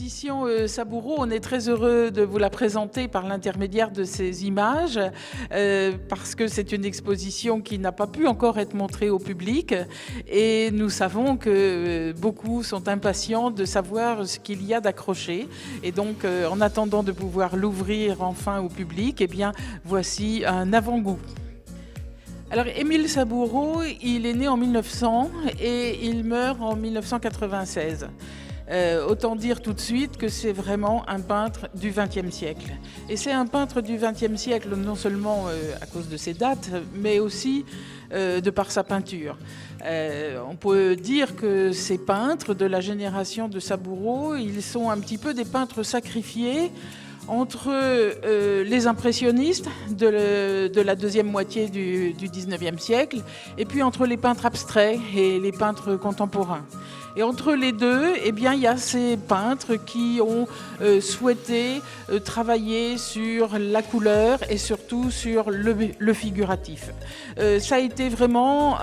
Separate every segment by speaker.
Speaker 1: l'exposition Saboureau, on est très heureux de vous la présenter par l'intermédiaire de ces images, parce que c'est une exposition qui n'a pas pu encore être montrée au public, et nous savons que beaucoup sont impatients de savoir ce qu'il y a d'accroché. Et donc, en attendant de pouvoir l'ouvrir enfin au public, eh bien, voici un avant-goût. Alors, Émile Saboureau, il est né en 1900 et il meurt en 1996. Autant dire tout de suite que c'est vraiment un peintre du XXe siècle. Et c'est un peintre du XXe siècle non seulement à cause de ses dates, mais aussi de par sa peinture. On peut dire que ces peintres de la génération de Saboureau, ils sont un petit peu des peintres sacrifiés entre les impressionnistes de la deuxième moitié du XIXe siècle et puis entre les peintres abstraits et les peintres contemporains. Et entre les deux, eh bien, il y a ces peintres qui ont souhaité travailler sur la couleur et surtout sur le figuratif. Ça a été vraiment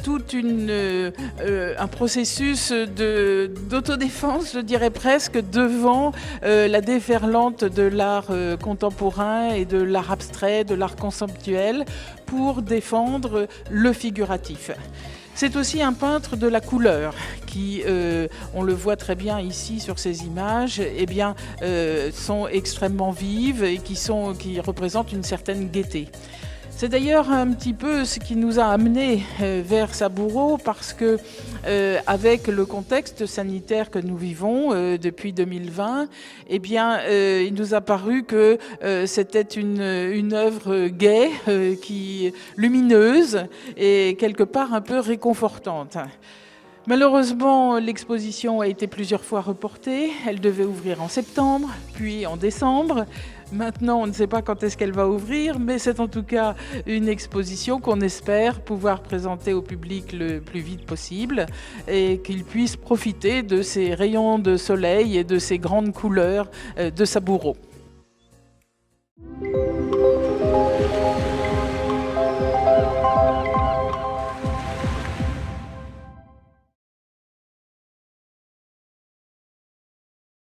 Speaker 1: tout un processus d'autodéfense, je dirais presque, devant la déferlante de l'art contemporain et de l'art abstrait, de l'art conceptuel, pour défendre le figuratif. C'est aussi un peintre de la couleur qui, on le voit très bien ici sur ces images, eh bien, sont extrêmement vives et qui représentent une certaine gaieté. C'est d'ailleurs un petit peu ce qui nous a amenés vers Saboureau, parce que avec le contexte sanitaire que nous vivons depuis 2020, eh bien, il nous a paru que c'était une œuvre gaie, lumineuse et quelque part un peu réconfortante. Malheureusement, l'exposition a été plusieurs fois reportée. Elle devait ouvrir en septembre, puis en décembre. Maintenant, on ne sait pas quand est-ce qu'elle va ouvrir, mais c'est en tout cas une exposition qu'on espère pouvoir présenter au public le plus vite possible et qu'il puisse profiter de ces rayons de soleil et de ces grandes couleurs de Saboureau.